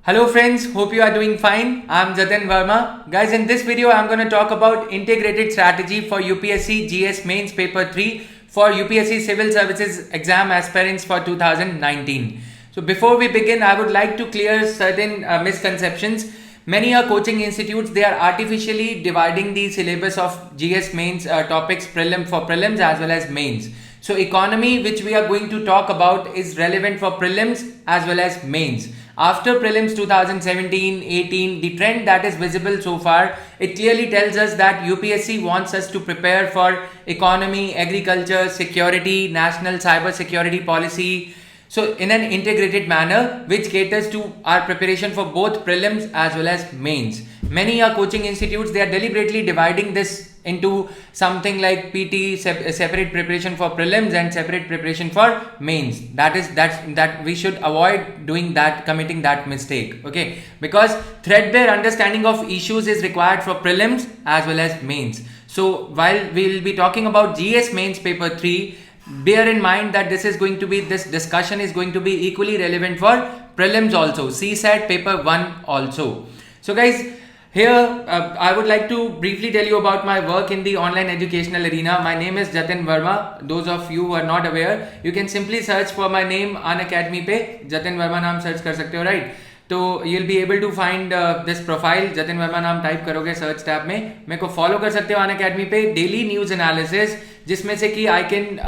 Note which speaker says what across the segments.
Speaker 1: Hello friends, hope you are doing fine. I'm Jatin Verma. Guys, in this video I'm going to talk about integrated strategy for UPSC GS Mains Paper 3 for UPSC Civil Services exam aspirants for 2019. So before we begin, I would like to clear certain misconceptions. Many are coaching institutes, they are artificially dividing the syllabus of GS Mains topics for prelims as well as mains. So economy, which we are going to talk about, is relevant for prelims as well as mains. After prelims 2017-18, the trend that is visible so far, it clearly tells us that UPSC wants us to prepare for economy, agriculture, security, national cyber security policy. So in an integrated manner which caters to our preparation for both prelims as well as mains. Many are coaching institutes, they are deliberately dividing this into something like PT, separate preparation for prelims and separate preparation for mains. That we should avoid doing that, committing that mistake. Okay, because threadbare understanding of issues is required for prelims as well as mains. So while we will be talking about GS Mains Paper 3, bear in mind that this discussion is going to be equally relevant for prelims also, CSAT paper 1 also. So guys, here I would like to briefly tell you about my work in the online educational arena. My name is Jatin Verma. Those of you who are not aware, you can simply search for my name Unacademy पे Jatin Verma नाम search कर सकते हो, right? तो you'll be able to find this profile. Jatin Verma नाम type करोगे search tab में, मेरे को फॉलो कर सकते हो अनअकैडमी पे. डेली न्यूज़ एनालिसिस, जिसमें से कि I can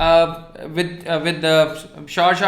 Speaker 1: with short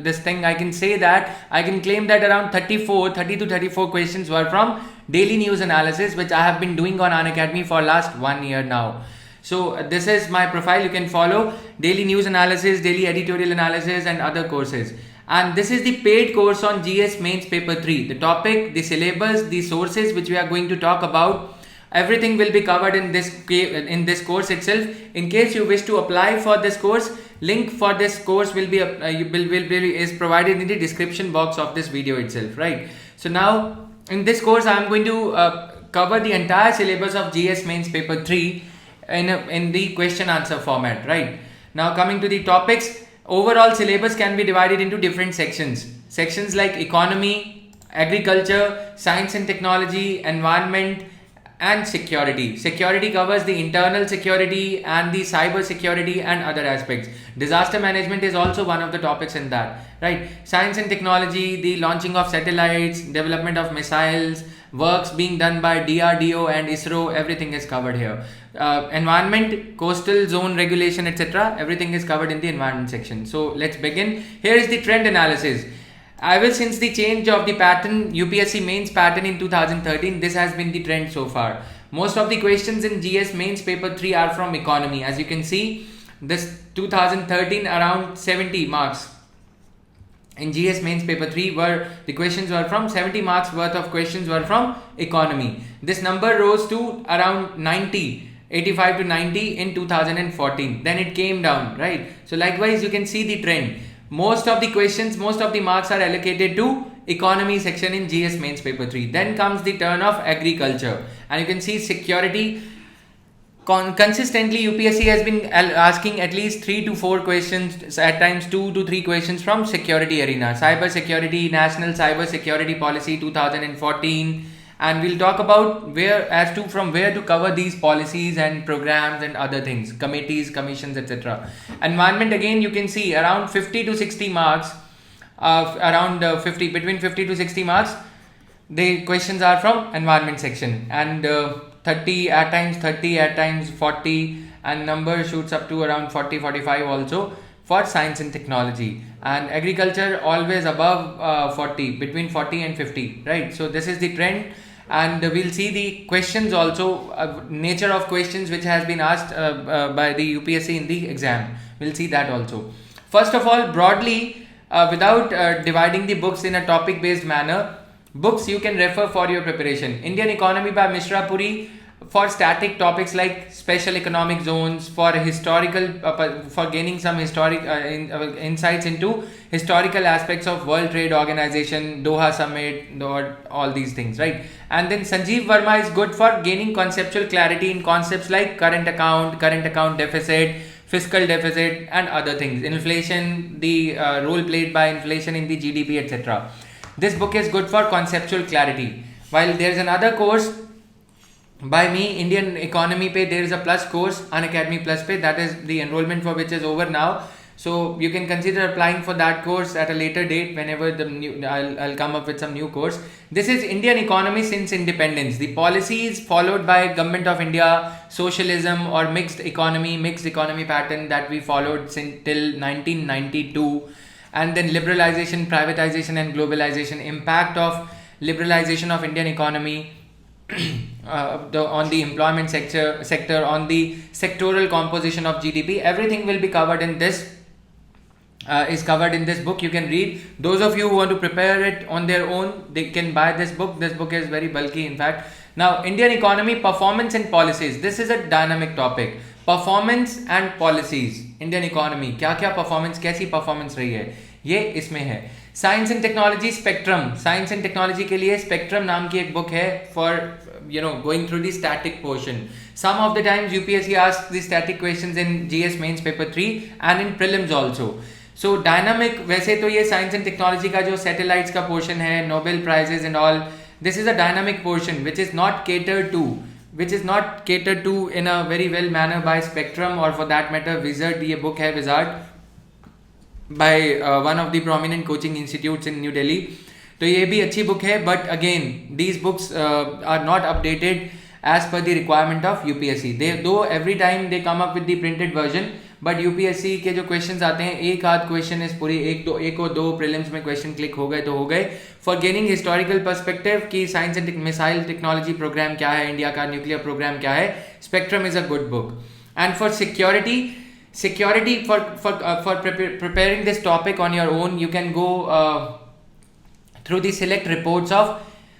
Speaker 1: this thing, I can say that I can claim that around 30 to 34 questions were from daily news analysis, which I have been doing on Unacademy for last 1 year now. So this is my profile. You can follow daily news analysis, daily editorial analysis and other courses. And this is the paid course on GS Mains Paper 3. The topic, the syllabus, the sources which we are going to talk about, everything will be covered in this course itself. In case you wish to apply for this course, link for this course will be is provided in the description box of this video itself, right? So now in this course I am going to cover the entire syllabus of GS Mains Paper 3 in the question answer format, right? Now coming to the topics, overall syllabus can be divided into different sections like economy, agriculture, science and technology, environment and security. Security covers the internal security and the cyber security and other aspects. Disaster management is also one of the topics in that, right? Science and technology, the launching of satellites, development of missiles, works being done by DRDO and ISRO, everything is covered here. Environment, coastal zone regulation, etc., everything is covered in the environment section. So let's begin. Here is the trend analysis. Ever since the change of the pattern, UPSC mains pattern in 2013, this has been the trend so far. Most of the questions in GS Mains Paper 3 are from economy. As you can see, this 2013 around 70 marks. In GS Mains Paper 3 the questions were from 70 marks worth of questions were from economy. This number rose to around 90, 85 to 90 in 2014. Then it came down, right? So likewise, you can see the trend. Most of the questions, most of the marks are allocated to economy section in GS Mains Paper 3. Then comes the turn of agriculture. And you can see security. Consistently, UPSC has been asking at least 3 to 4 questions, at times 2 to 3 questions from security arena. Cyber security, National Cyber Security Policy 2014. And we'll talk about from where to cover these policies and programs and other things, committees, commissions, etc. Environment, again you can see around 50 to 60 marks, between 50 to 60 marks, the questions are from environment section, and 30 at times 40, and number shoots up to around 40-45 also for science and technology. And agriculture always above 40, between 40 and 50, right? So this is the trend. And we'll see the questions also, nature of questions which has been asked by the UPSC in the exam. We'll see that also. First of all, broadly, without dividing the books in a topic based manner, books you can refer for your preparation. Indian Economy by Mishra Puri for static topics like special economic zones, for historical, for gaining some historic insights into historical aspects of World Trade Organization, Doha Summit, all these things, right? And then Sanjeev Verma is good for gaining conceptual clarity in concepts like current account deficit, fiscal deficit and other things, inflation, the role played by inflation in the GDP, etc. This book is good for conceptual clarity. While there is another course by me, Indian economy pe, there is a plus course, Unacademy Plus pe, that is the enrollment for which is over now. So you can consider applying for that course at a later date whenever I'll come up with some new course. This is Indian economy since independence. The policies followed by Government of India, socialism or mixed economy pattern that we followed since till 1992, and then liberalization, privatization and globalization, impact of liberalization of Indian economy on the employment sector, on the sectoral composition of GDP. Everything will be covered in this. Is covered in this book. You can read. Those of you who want to prepare it on their own, they can buy this book. This book is very bulky, in fact. Now, Indian economy, performance and policies. This is a dynamic topic. Performance and policies. Indian economy. क्या performance, कैसी performance रही है, ये इसमें है. Science and technology spectrum. Science and technology के लिए spectrum नाम की एक book है for going through the static portion. Some of the times UPSC asks the static questions in GS mains paper 3 and in prelims also. So dynamic, वैसे तो ये science and technology का जो सैटेलाइट्स का पोर्शन है, Nobel prizes and all, this is a dynamic portion which is not catered to in a very well manner by Spectrum or for that matter Wizard. ये book है Wizard by one of the prominent coaching institutes in New Delhi. तो ये भी अच्छी book है, but again these books are not updated as per the requirement of UPSC. Though every time they come up with the printed version, but UPSC के जो questions आते हैं, एक आध क्वेश्चन इस पूरी एक और दो प्रीलिम्स में क्वेश्चन क्लिक हो गए तो हो गए. फॉर गेनिंग हिस्टोरिकल पर्सपेक्टिव कि science and missile technology program क्या है, इंडिया का न्यूक्लियर प्रोग्राम क्या है, spectrum is a good book. And for security for preparing this topic on your own, you can go through the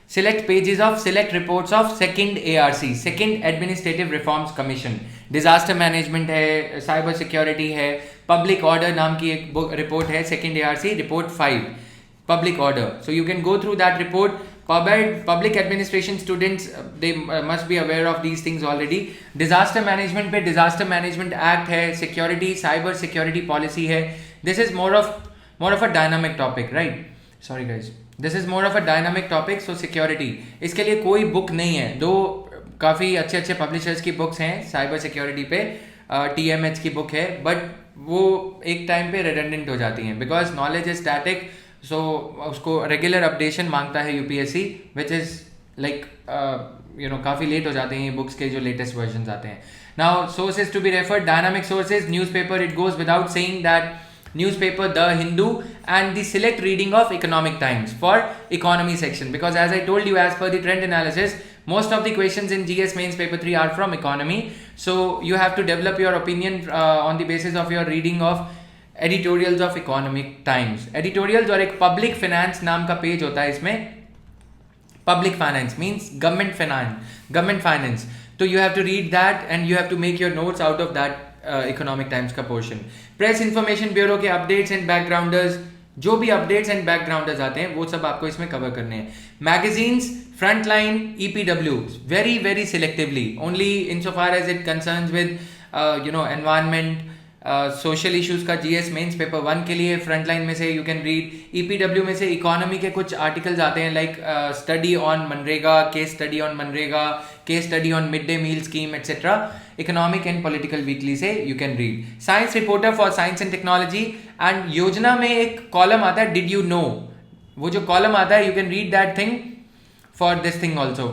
Speaker 1: select pages of select reports of second ARC, second Administrative Reforms Commission. Disaster management है, cyber security है, public order नाम की एक book report है, second ARC report 5, public order. So you can go through that report. Public administration students, they must be aware of these things already. Disaster management पे disaster management act है, security, cyber security policy है. This is more of a dynamic topic, right? Sorry guys, this is more of a dynamic topic. So security, इसके लिए कोई book नहीं है. दो काफ़ी अच्छे पब्लिशर्स की बुक्स हैं साइबर सिक्योरिटी पे, TMH की बुक है, बट वो एक टाइम पे रिडंडेंट हो जाती हैं बिकॉज नॉलेज इज स्टैटिक. सो उसको रेगुलर अपडेशन मांगता है यूपीएससी, विच इज़ लाइक काफ़ी लेट हो जाते हैं ये बुक्स के जो लेटेस्ट वर्जन आते हैं. Now sources to be referred, dynamic sources, newspaper, it goes without saying that newspaper The Hindu, and the select reading of Economic Times for economy section, because as I told you, as per the trend analysis, most of the questions in GS mains paper 3 are from economy. So you have to develop your opinion on the basis of your reading of editorials of Economic Times. Editorials और एक public finance नाम का page होता है इसमें. Public finance means government finance. So you have to read that and you have to make your notes out of that economic times का portion. Press information bureau के updates and बैकग्राउंडर्स, जो भी updates and बैकग्राउंडर्स आते हैं वो सब आपको इसमें कवर करने हैं. Magazines, Frontline, EPW, very very selectively, only in so far as it concerns with environment, social issues का GS मेंस पेपर 1 के लिए फ्रंटलाइन में से यू कैन रीड. EPW में से इकोनॉमी के कुछ आर्टिकल्स आते हैं, like study on MNREGA, case study on MNREGA, case study on mid day meal scheme etcetera. Economic and political weekly से you can read. Science reporter for science and technology, and Yojana में एक column आता है did you know, वो जो column आता है you can read that thing for this thing also,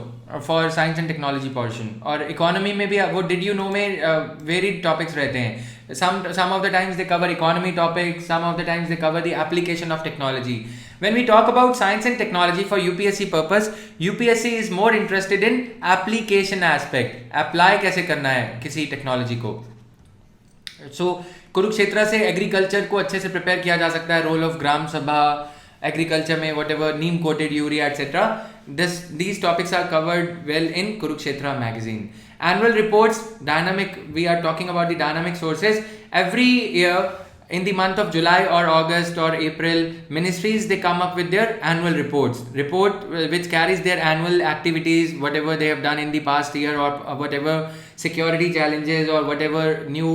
Speaker 1: for science and technology portion. और इकोनॉमी में भी वो डिड यू नो में वेरिड टॉपिक्स रहते हैं. some of the times they cover economy topics, some of the times they cover the application of technology. When we talk about science and technology for UPSC purpose, UPSC is more interested in application aspect, apply कैसे करना है किसी technology को. So Kurukshetra से agriculture को अच्छे से prepare किया जा सकता है, रोल ऑफ ग्राम सभा एग्रीकल्चर में, whatever neem coated urea etc. These topics are covered well in Kurukshetra magazine. Annual reports, dynamic, we are talking about the dynamic sources. Every year in the month of July or August or April, ministries, they come up with their annual report which carries their annual activities, whatever they have done in the past year, or whatever security challenges or whatever new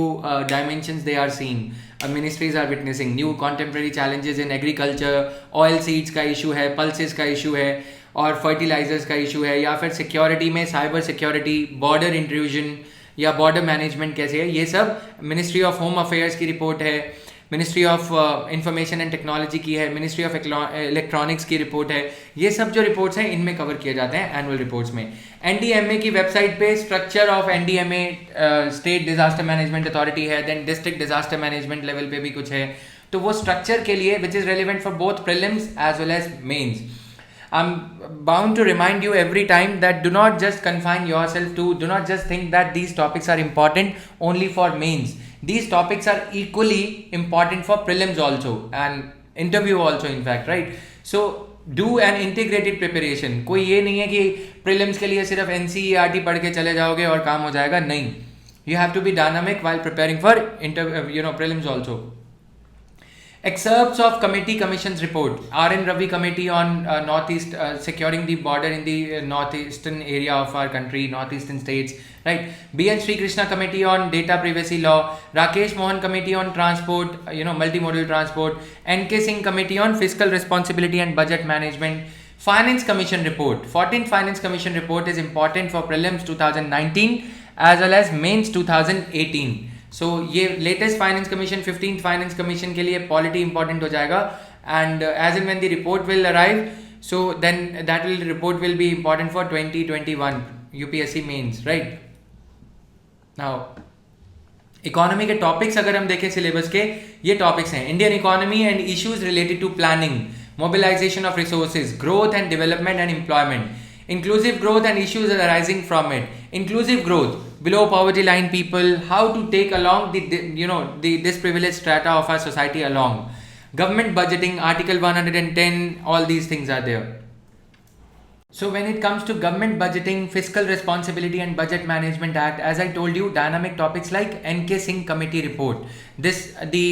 Speaker 1: dimensions they are seeing. Ministries are witnessing new contemporary challenges in agriculture, oil seeds का issue है, pulses का issue है और fertilisers का issue है, या फिर security में साइबर सिक्योरिटी, बॉर्डर इंट्रूजन या बॉर्डर मैनेजमेंट कैसे है, ये सब मिनिस्ट्री ऑफ होम अफेयर्स की रिपोर्ट है, ministry of information and technology की है, मिनिस्ट्री ऑफ इलेक्ट्रॉनिक्स की रिपोर्ट है। ये सब जो रिपोर्ट्स हैं इनमें कवर किए जाते हैं एनुअल रिपोर्ट्स में। एनडीएमए की वेबसाइट पे structure of NDMA, state disaster management authority है, then district disaster management level पे भी कुछ है। तो वो स्ट्रक्चर के लिए which is relevant for both prelims as well as mains. I'm bound to remind you every time that do not just confine yourself to, do not just think that these topics are important only for mains. These topics are equally important for prelims also and interview also in fact, right? So do an integrated preparation. कोई ये नहीं है कि prelims के लिए सिर्फ NCERT पढ़ के चले जाओगे और काम हो जाएगा, नहीं. You have to be dynamic while preparing for prelims also. Excerpts of committee commission's report. R.N. Ravi committee on northeast securing the border in the northeastern area of our country, northeastern states, right? B.N. Sri Krishna committee on data privacy law. Rakesh Mohan committee on transport, multimodal transport. N.K. Singh committee on fiscal responsibility and budget management. Finance commission report. 14th finance commission report is important for prelims 2019 as well as mains 2018. So ये latest finance commission 15th finance commission के लिए polity important हो जाएगा, and as and when the report will arrive, so then that report will be important for 2021 UPSC mains, right? Now economy के topics अगर हम देखें syllabus के, ये टॉपिक्स हैं: Indian economy and issues related to planning, mobilization of resources, growth and development and employment, inclusive growth and issues arising from it, inclusive growth, below poverty line people, how to take along the disprivileged strata of our society along, government budgeting, article 110, all these things are there. So when it comes to government budgeting, fiscal responsibility and budget management act, as I told you, dynamic topics like NK Singh committee report, the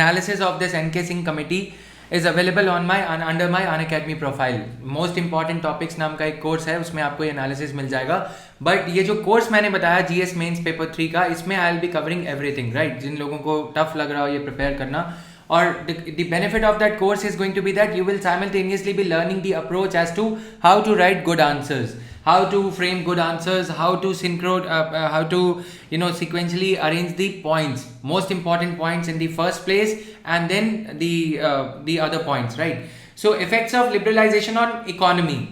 Speaker 1: analysis of this NK Singh committee is available on my under my Unacademy profile. Most important topics नाम का एक course है, उसमें आपको ये analysis मिल जाएगा. But ये जो कोर्स मैंने बताया जीएस मेंस पेपर 3 का, इसमें I will be covering everything, right? जिन लोगों को टफ लग रहा हो ये प्रिपेयर करना, और the benefit of that course is going to be that you will simultaneously be learning the approach as to how to write good answers, how to frame good answers, how to sequentially arrange the points, most important points in the first place, and then the other points, right? So effects of liberalization on economy.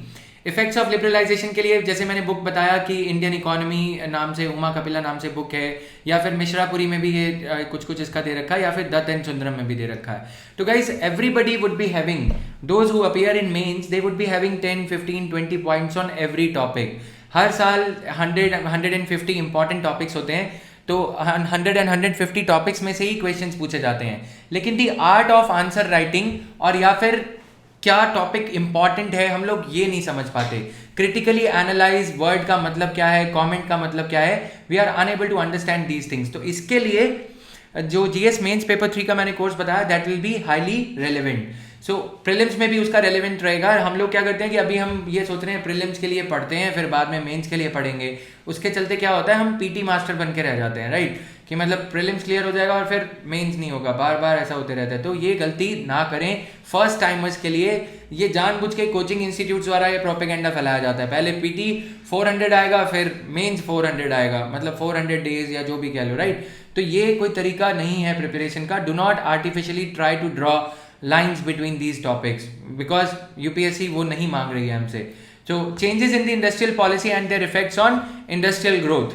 Speaker 1: Effects of liberalization के लिए जैसे मैंने book बताया कि Indian economy नाम से, उमा कपिला नाम से बुक है, या फिर मिश्रापुरी में भी ये कुछ इसका दे रखा है, या फिर दत्त एंड सुंदरम में भी दे रखा है. तो guys, everybody would be having, those who appear in mains, they would be having 10, 15, 20 points on every topic. हर साल 150 इंपॉर्टेंट टॉपिक्स होते हैं, तो 100 and 150 टॉपिक्स में से ही क्वेश्चंस पूछे जाते हैं. लेकिन दी आर्ट ऑफ आंसर राइटिंग, और या फिर क्या टॉपिक इंपॉर्टेंट है, हम लोग ये नहीं समझ पाते. क्रिटिकली एनालाइज वर्ड का मतलब क्या है, कमेंट का मतलब क्या है, we are unable to understand these things. तो इसके लिए जो जीएस मेंस पेपर 3 का मैंने कोर्स बताया, that will be highly relevant. So prelims में भी उसका रेलिवेंट रहेगा. हम लोग क्या करते हैं कि अभी हम ये सोच रहे हैं प्रीलिम्स के लिए पढ़ते हैं, फिर बाद में मेंस के लिए पढ़ेंगे. उसके चलते क्या होता है, हम पीटी मास्टर बन के रह जाते हैं, राइट? कि मतलब प्रीलिम्स क्लियर हो जाएगा और फिर मेंस नहीं होगा, बार बार ऐसा होते रहता है. तो ये गलती ना करें. फर्स्ट टाइमर्स के लिए ये जानबूझ के कोचिंग इंस्टीट्यूट्स द्वारा ये प्रोपेगेंडा फैलाया जाता है. पहले पीटी 400 आएगा, फिर मेंस 400 आएगा, मतलब 400 डेज या जो भी कह लो, राइट? तो ये कोई तरीका नहीं है प्रिपरेशन का. Do not artificially try to draw lines between these topics, because UPSC वो नहीं मांग रही है हमसे. So changes in the industrial policy and their effects on industrial growth.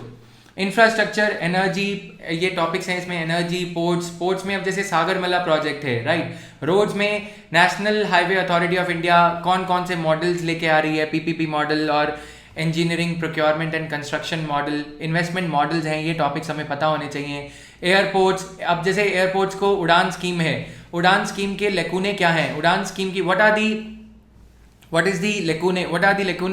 Speaker 1: Infrastructure, energy, ये टॉपिक्स हैं इसमें. एनर्जी, पोर्ट्स में अब जैसे सागरमाला प्रोजेक्ट है, राइट? रोड्स में national highway authority of India कौन कौन से मॉडल्स लेके आ रही है, पीपीपी मॉडल और engineering procurement and construction model, investment models हैं, ये टॉपिक्स हमें पता होने चाहिए. एयरपोर्ट्स, अब जैसे एयरपोर्ट्स को उड़ान स्कीम है, उड़ान स्कीम के लेकुने क्या हैं, उड़ान स्कीम की what is the lacune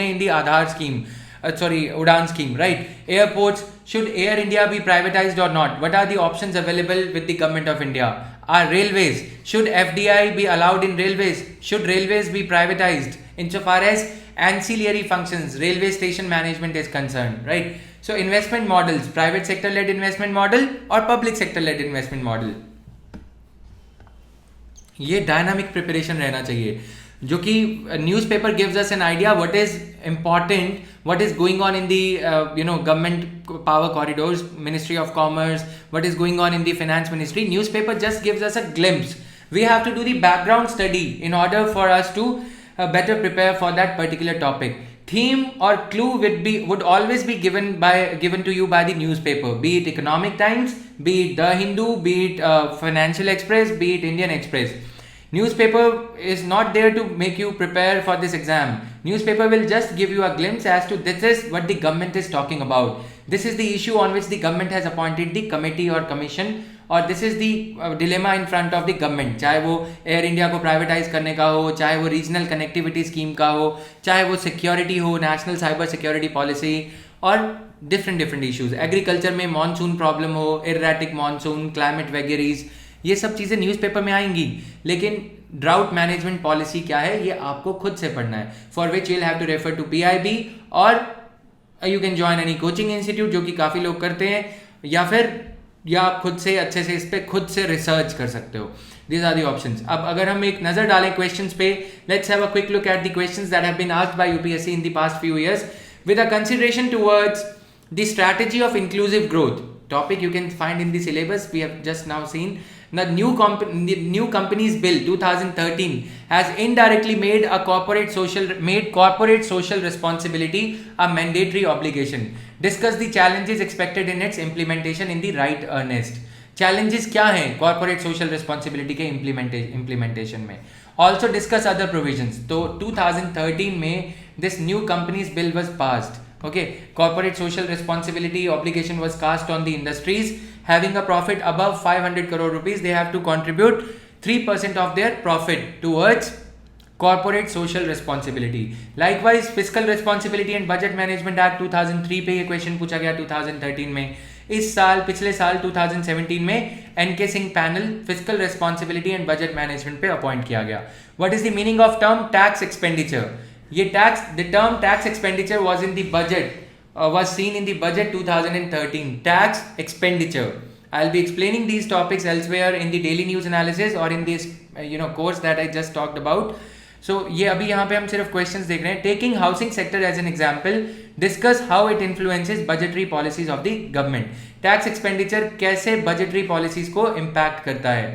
Speaker 1: in the Aadhaar scheme, Udan scheme, right? Airports, should Air India be privatized or not? What are the options available with the government of India? Our railways, should FDI be allowed in railways? Should railways be privatized insofar as ancillary functions, railway station management is concerned, right? So investment models, private sector led investment model or public sector led investment model. ये dynamic preparation रहना चाहिए, जो कि newspaper gives us an idea what is important, what is going on in the government power corridors, ministry of commerce, what is going on in the finance ministry. Newspaper just gives us a glimpse. We have to do the background study in order for us to better prepare for that particular topic. Theme or clue would always be given to you by the newspaper, be it Economic Times, be it The Hindu, be it Financial Express, be it Indian Express. Newspaper is not there to make you prepare for this exam. Newspaper will just give you a glimpse as to this is what the government is talking about. This is the issue on which the government has appointed the committee or commission, और this is the dilemma in front of the government. चाहे वो air India को privatise करने का हो, चाहे वो regional connectivity scheme का हो, चाहे वो सिक्योरिटी हो, नेशनल साइबर सिक्योरिटी पॉलिसी, और डिफरेंट इश्यूज. एग्रीकल्चर में मानसून प्रॉब्लम हो, इरेटिक मानसून, क्लाइमेट वेगरीज, ये सब चीज़ें न्यूज़पेपर में आएंगी. लेकिन ड्राउट मैनेजमेंट पॉलिसी क्या है ये आपको खुद से पढ़ना है, for which you will have to refer to PIB, और you can join any coaching institute, जो कि काफ़ी लोग करते हैं, या आप खुद से अच्छे से इस पे खुद से रिसर्च कर सकते हो. These are the options. अब अगर हम एक नजर डालें क्वेश्चंस पे, let's have a quick look at the questions that have been asked by UPSC in the past few years with a consideration towards the strategy of inclusive growth. Topic you can find in the syllabus, we have just now seen. The new companies bill 2013 has indirectly made corporate social responsibility a mandatory obligation. Discuss the challenges expected in its implementation in the right earnest. Challenges क्या हैं corporate social responsibility के implementation में. Also discuss other provisions. तो 2013 में this new companies bill was passed. Okay, corporate social responsibility obligation was cast on the industries having a profit above 500 crore rupees. They have to contribute 3% of their profit towards corporate social responsibility. Likewise, fiscal responsibility and budget management act 2003 पे ये question पूछा गया 2013 में. इस साल, पिछले साल 2017 में NK Singh panel physical responsibility and budget management पे अपॉइंट किया गया. What is the meaning of term tax expenditure? ये tax, the term tax expenditure was in the budget, was seen in the budget 2013. Tax expenditure. I'll be explaining these topics elsewhere in the daily news analysis or in this course that I just talked about. So ये अभी यहाँ पे हम सिर्फ questions देख रहे हैं. Taking housing sector as an example, discuss how it influences budgetary policies of the government. Tax expenditure कैसे budgetary policies को impact करता है.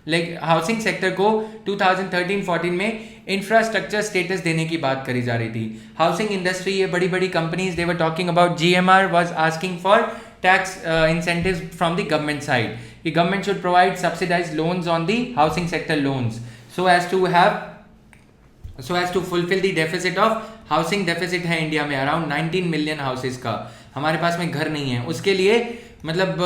Speaker 1: लाइक हाउसिंग सेक्टर को 2013-14 में इंफ्रास्ट्रक्चर स्टेटस देने की बात करी जा रही थी. हाउसिंग इंडस्ट्री, ये बड़ी बड़ी companies, they were talking about, GMR was asking for tax incentives from the government side. The government should provide subsidized loans on the housing sector loans so as to fulfill the deficit of housing. deficit है India में around 19 million houses का. हमारे पास में घर नहीं है, उसके लिए मतलब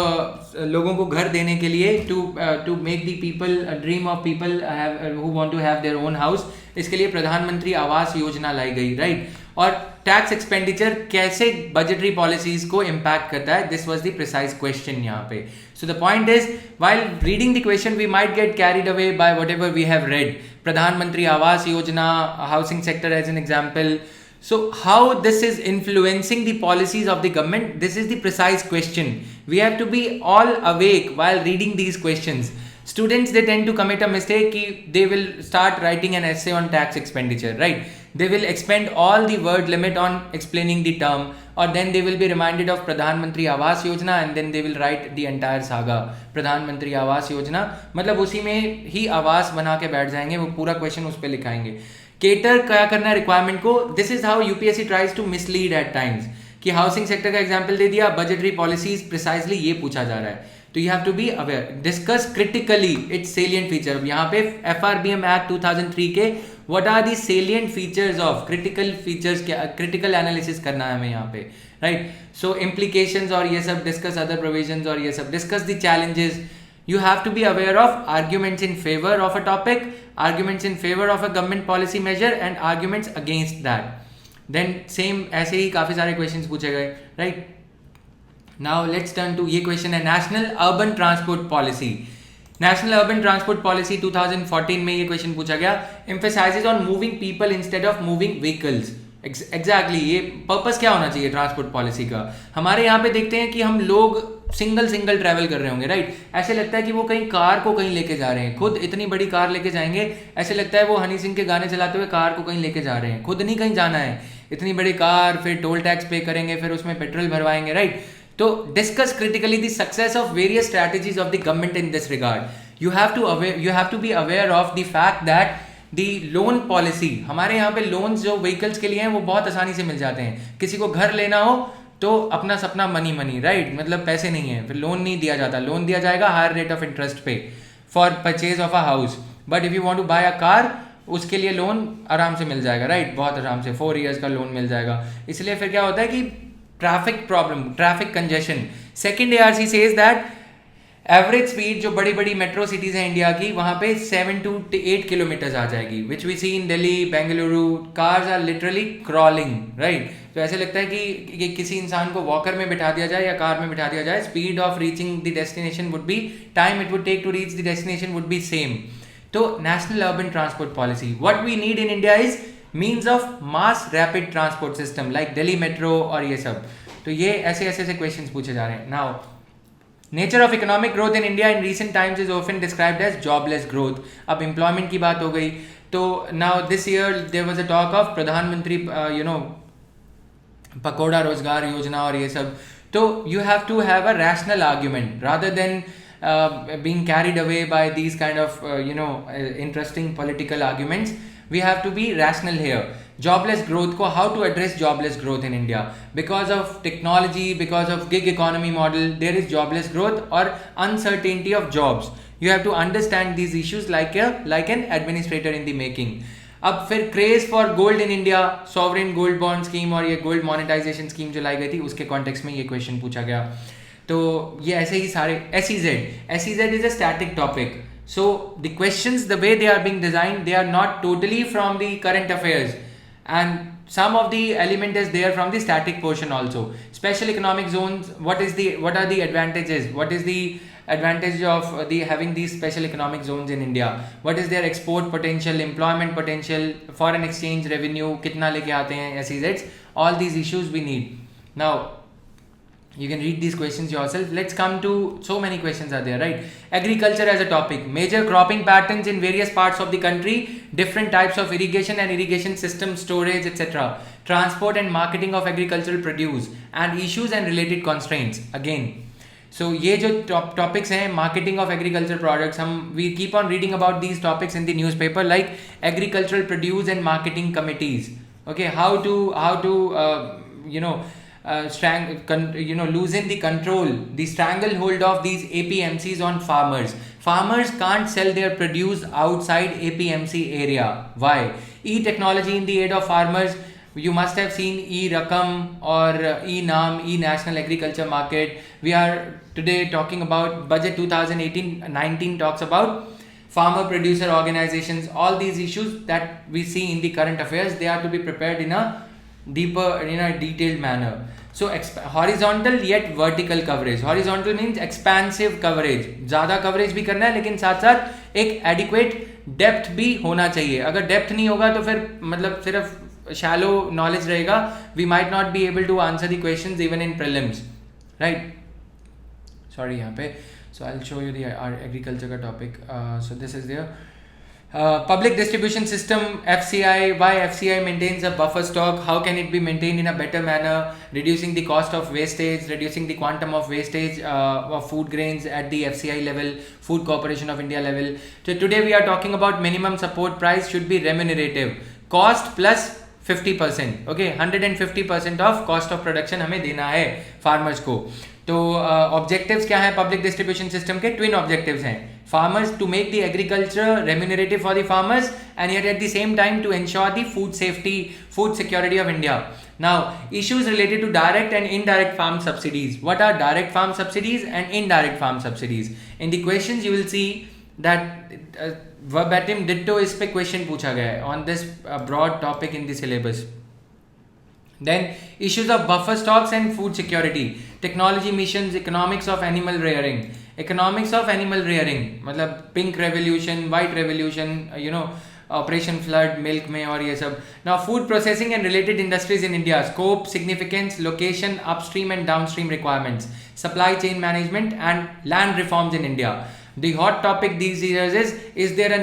Speaker 1: लोगों को घर देने के लिए to make the people dream of people who want to have their own house, इसके लिए प्रधानमंत्री आवास योजना लाई गई, राइट. और टैक्स एक्सपेंडिचर कैसे बजटरी पॉलिसीज को इम्पैक्ट करता है, this was the precise question यहाँ पे. So the point is, while reading the question we might get carried away by whatever we have read. प्रधानमंत्री आवास योजना, housing sector as an example. So how this is influencing the policies of the government, this is the precise question. We have to be all awake while reading these questions. Students, they tend to commit a mistake ki they will start writing an essay on tax expenditure, right? They will expend all the word limit on explaining the term, or then they will be reminded of Pradhan Mantri Awas Yojana and then they will write the entire saga. Pradhan Mantri Awas Yojana मतलब उसी में ही आवास बना के बैठ जाएंगे, वो पूरा क्वेश्चन उस पर लिखाएंगे. केटर क्या करना है रिक्वायरमेंट को. This is how UPSC tries to mislead at times कि हाउसिंग सेक्टर का एग्जांपल दे दिया, बजटरी पॉलिसीज प्रिसाइजली ये पूछा जा रहा है. तो you have to be aware. Discuss critically its salient feature. यहाँ पे FRBM एक्ट 2003 के what are the salient features of critical features, क्या क्रिटिकल एनालिसिस करना है हमें यहाँ पे, राइट. सो इम्प्लीकेशंस और ये सब डिस्कस, अदर प्रोविजंस और ये सब discuss, the challenges. You have to be aware of arguments in favor of a topic, arguments in favor of a government policy measure and arguments against that. Then same ऐसे ही काफ़ी सारे questions पूछे गए, right? Now let's turn to ये question है, National Urban Transport Policy. National Urban Transport Policy 2014 में ये question पूछा गया, emphasizes on moving people instead of moving vehicles. Exactly, ये पर्पस क्या होना चाहिए ट्रांसपोर्ट पॉलिसी का. हमारे यहाँ पे देखते हैं कि हम लोग सिंगल सिंगल ट्रैवल कर रहे होंगे, राइट। ऐसे लगता है कि वो कहीं कार को कहीं लेके जा रहे हैं, खुद इतनी बड़ी कार लेके जाएंगे, ऐसे लगता है वो हनी सिंह के गाने चलाते हुए कार को कहीं लेके जा रहे हैं, खुद नहीं कहीं जाना है, इतनी बड़ी कार, फिर टोल टैक्स पे करेंगे, फिर उसमें पेट्रोल भरवाएंगे, राइट। तो discuss critically the success of various strategies of the government in this regard. You have to be aware of the fact that the loan policy, हमारे यहाँ पे लोन्स जो व्हीकल्स के लिए हैं वो बहुत आसानी से मिल जाते हैं। किसी को घर लेना हो तो अपना सपना मनी मनी, राइट, मतलब पैसे नहीं है, फिर लोन नहीं दिया जाता, लोन दिया जाएगा हायर रेट ऑफ इंटरेस्ट पे for purchase of a house, but if you want to buy a car उसके लिए लोन आराम से मिल जाएगा, राइट, बहुत आराम से 4 years का लोन मिल जाएगा। इसलिए फिर क्या होता है कि traffic problem, traffic congestion. Second ARC says that average speed जो बड़ी बड़ी मेट्रो सिटीज़ हैं इंडिया की, वहाँ पे 7 to 8 किलोमीटर्स आ जाएगी, which we see in Delhi, Bengaluru, cars are literally crawling, right. तो ऐसे लगता है कि किसी इंसान को वॉकर में बिठा दिया जाए या कार में बिठा दिया जाए, speed of reaching the destination would be, time it would take to reach the destination would be same. तो national urban transport policy, what we need in India is means of mass rapid transport system like Delhi metro और ये सब। तो ये ऐसे ऐसे question पूछे जा रहे हैं। Now nature of economic growth in India in recent times is often described as jobless growth. अब एम्प्लॉयमेंट की बात हो गई, तो now this year there was a talk of प्रधानमंत्री पकौड़ा रोजगार योजना और ये सब। तो you have to have a rational argument rather than being carried away by these kind of interesting political arguments. We have to be rational here. Jobless growth ko, how to address jobless growth in India? Because of technology, because of gig economy model, there is jobless growth or uncertainty of jobs. You have to understand these issues like an administrator in the making. अब फिर craze for gold in India, sovereign gold bond scheme और ये gold monetization scheme जो लाई गई थी, उसके context में ये क्वेश्चन पूछा गया। तो ये ऐसे ही सारे SEZ is a static topic. So the questions, the way they are being designed, they are not totally from the current affairs, and some of the element is there from the static portion also. Special economic zones, what are the advantages? What is the advantage of having these special economic zones in India? What is their export potential, employment potential, foreign exchange revenue, कितना लेके आते हैं SEZs? All these issues we need. Now you can read these questions yourself. Let's come to, so many questions are there, right? Agriculture as a topic, major cropping patterns in various parts of the country, different types of irrigation and irrigation system storage, etc., transport and marketing of agricultural produce and issues and related constraints. Again, so ये जो topics हैं, marketing of agricultural products, we keep on reading about these topics in the newspaper, like agricultural produce and marketing committees. Okay, how to loosen the control, the stranglehold of these APMCs on farmers. Farmers can't sell their produce outside APMC area. Why? E-technology in the aid of farmers. You must have seen E-Rakam or E-Naam, E-National Agriculture Market. We are today talking about Budget 2018-19 talks about farmer producer organizations. All these issues that we see in the current affairs, they are to be prepared in a deeper, in a detailed manner. So horizontal yet vertical coverage. Horizontal means expansive coverage, ज़्यादा coverage भी करना है, लेकिन साथ साथ एक adequate depth भी होना चाहिए। अगर depth नहीं होगा तो फिर मतलब सिर्फ shallow knowledge रहेगा, we might not be able to answer the questions even in prelims, right? Sorry यहाँ पे, so I'll show you the agriculture का topic. So this is there. Public distribution system, FCI, why FCI maintains a buffer stock, how can it be maintained in a better manner, reducing the cost of wastage, reducing the quantum of wastage of food grains at the FCI level, Food Corporation of India level. So today we are talking about minimum support price should be remunerative, cost plus 50%, okay, 150% of cost of production हमें देना है farmers को। तो objectives क्या है public distribution system के? Twin objectives हैं, farmers to make the agriculture remunerative for the farmers and yet at the same time to ensure the food safety, food security of India. Now, issues related to direct and indirect farm subsidies. What are direct farm subsidies and indirect farm subsidies? In the questions you will see that verbatim ditto इस पे question पूछा गया है on this broad topic in the syllabus. Then issues of buffer stocks and food security, technology missions, economics of animal rearing. Economics of animal rearing मतलब pink revolution, white revolution, operation flood milk में और ये सब. Now food processing and related industries in India, scope, significance, location, upstream and downstream requirements, supply chain management and land reforms in India. The hot topic these years is there a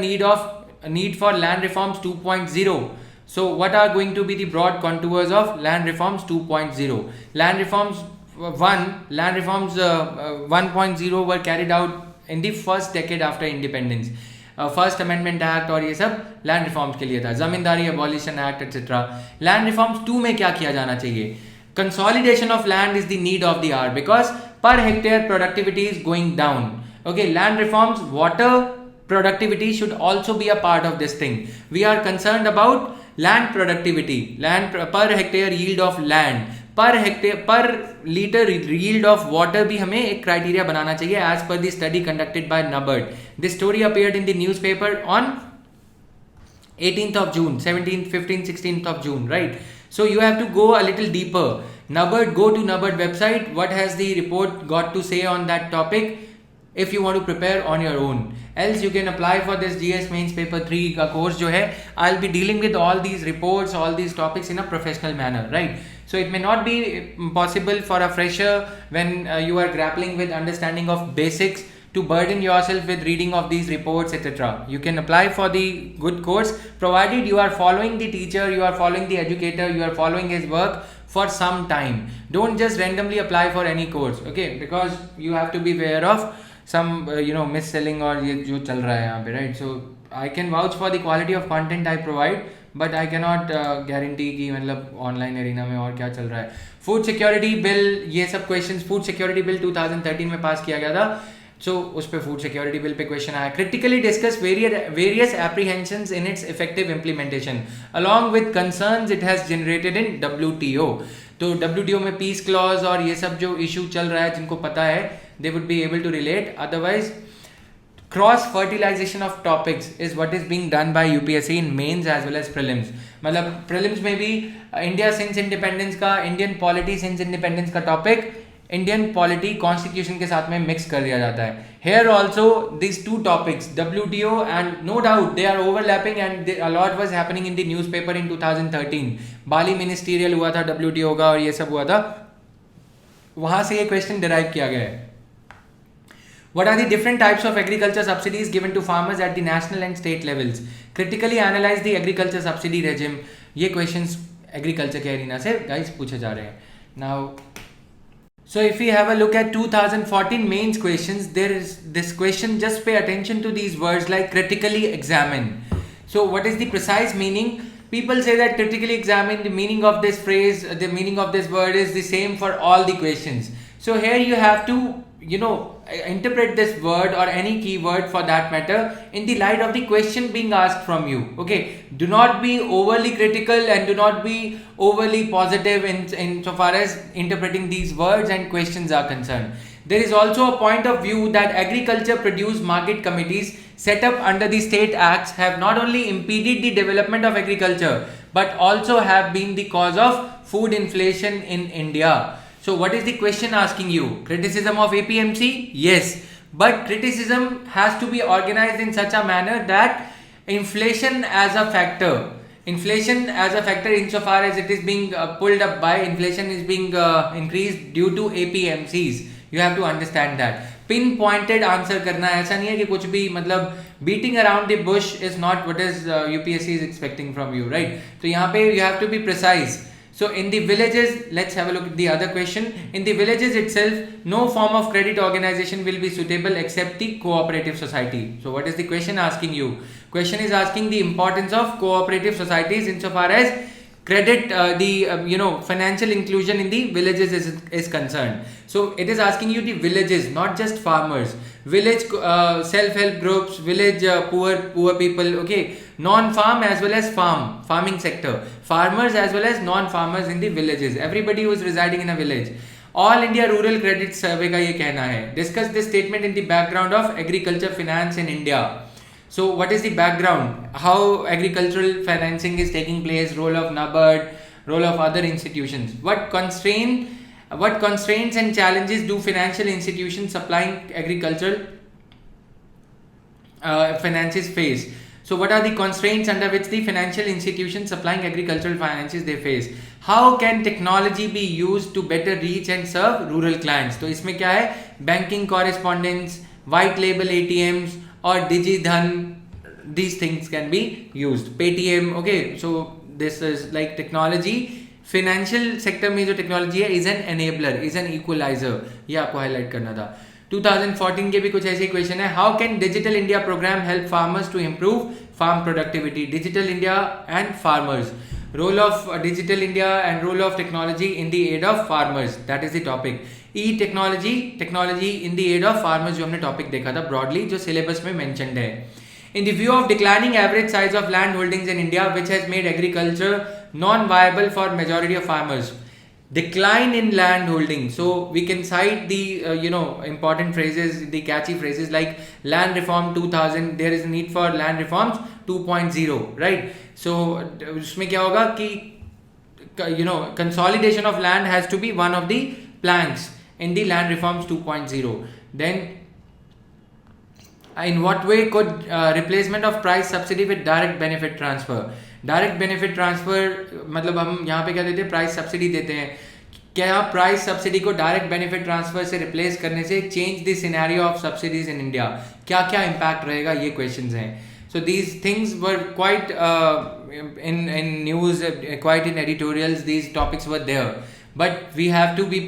Speaker 1: need for land reforms 2.0? So what are going to be the broad contours of land reforms 2.0? Land reforms 1.0 were carried out in the first decade after independence. First amendment act और ये सब land reforms के लिए था. Zamindari abolition act etcetera. Land reforms 2 में क्या किया जाना चाहिए? Consolidation of land is the need of the hour because per hectare productivity is going down. Okay, land reforms, water productivity should also be a part of this thing. We are concerned about land productivity, land per hectare yield of land, per liter yield of water भी हमें एक criteria बनाना चाहिए as per the study conducted by NABARD. This story appeared in the newspaper on 18th of June, 17th, 15th, 16th of June, right? So you have to go a little deeper. NABARD, go to NABARD website. What has the report got to say on that topic? If you want to prepare on your own, else you can apply for this GS Mains Paper 3 का course जो है. I'll be dealing with all these reports, all these topics in a professional manner, right? So it may not be possible for a fresher when you are grappling with understanding of basics to burden yourself with reading of these reports, etc. You can apply for the good course provided you are following the teacher, you are following the educator, you are following his work for some time. Don't just randomly apply for any course, okay? Because you have to be aware of some mis-selling और ये जो चल रहा है यहाँ पे, right? So I can vouch for the quality of content I provide, but I cannot guarantee कि मतलब online arena में और क्या चल रहा है. Food security bill, ये सब questions, food security bill 2013 में पास किया गया था. So उस पे food security bill पे question आया. Critically discuss various apprehensions in its effective implementation along with concerns it has generated in WTO. तो WTO में peace clause और ये सब जो issue चल रहा है जिनको पता है they would be able to relate. Otherwise, cross fertilization of topics is what is being done by UPSC in mains as well as prelims. मतलब prelims में भी India since independence का, Indian polity since independence का topic Indian polity constitution के साथ में mix कर दिया जाता है. Here also these two topics WTO and no doubt they are overlapping and a lot was happening in the newspaper in 2013. Bali ministerial हुआ था WTO का और ये सब हुआ था. वहाँ से ये question derive किया गया है. What are the different types of agriculture subsidies given to farmers at the national and state levels? Critically analyze the agriculture subsidy regime. ये questions agriculture के arena से guys पूछे जा रहे हैं. Now, so if we have a look at 2014 mains questions, there is this question. Just pay attention to these words like critically examine. So what is the precise meaning? People say that critically examine, the meaning of this phrase, the meaning of this word is the same for all the questions. So here you have to interpret this word or any keyword for that matter in the light of the question being asked from you. Okay, do not be overly critical and do not be overly positive in so far as interpreting these words and questions are concerned. There is also a point of view that agriculture produce market committees set up under the state acts have not only impeded the development of agriculture but also have been the cause of food inflation in India. So what is the question asking you? Criticism of APMC? Yes. But criticism has to be organized in such a manner that inflation as a factor insofar as it is being pulled up by inflation is being increased due to APMCs. You have to understand that. Pinpointed answer करना है, ऐसा नहीं है कि कुछ भी मतलब beating around the bush is not what is UPSC is expecting from you, right? So यहाँ पे you have to be precise. So in the villages, let's have a look at the other question. In the villages itself, no form of credit organization will be suitable except the cooperative society. So what is the question asking you? Question is asking the importance of cooperative societies insofar as credit, financial inclusion in the villages is concerned. So it is asking you the villages, not just farmers. Village self-help groups, village poor people, okay, non-farm as well as farming sector, farmers as well as non-farmers in the villages, everybody who is residing in a village. All India Rural Credit Survey का ये कहना है. Discuss this statement in the background of agriculture finance in India. So what is the background? How agricultural financing is taking place, role of NABARD, role of other institutions. What constraints and challenges do financial institutions supplying agricultural finances face? So what are the constraints under which the financial institutions supplying agricultural finances they face? How can technology be used to better reach and serve rural clients? तो इसमें क्या है, banking correspondence, white label ATMs और DigiDhan, these things can be used. Paytm, okay, so this is like technology. Financial sector में जो technology है is an enabler, is an equalizer. ये आपको highlight करना था. 2014 के भी कुछ ऐसे क्वेश्चन है. How can digital India program help farmers to improve farm productivity? Digital India and farmers, role of digital India and role of technology in the aid of farmers, that is the topic. E technology in the aid of farmers जो हमने topic देखा था broadly, जो syllabus में mentioned है. In the view of declining average size of land holdings in India, which has made agriculture non-viable for majority of farmers. Decline in land holding. So we can cite the important phrases, the catchy phrases like land reform 2000. There is a need for land reforms 2.0, right? So उसमें क्या होगा कि consolidation of land has to be one of the planks in the land reforms 2.0. Then in what way could replacement of price subsidy with direct benefit transfer? Direct benefit transfer मतलब हम यहाँ पे क्या देते हैं, प्राइस सब्सिडी देते हैं. क्या प्राइस सब्सिडी को डायरेक्ट बेनिफिट ट्रांसफर से रिप्लेस करने से change the scenario of subsidies in India, क्या क्या इम्पैक्ट रहेगा, ये क्वेश्चंस हैं. So these things were quite in news, quite in editorials, these topics were there, but we have to be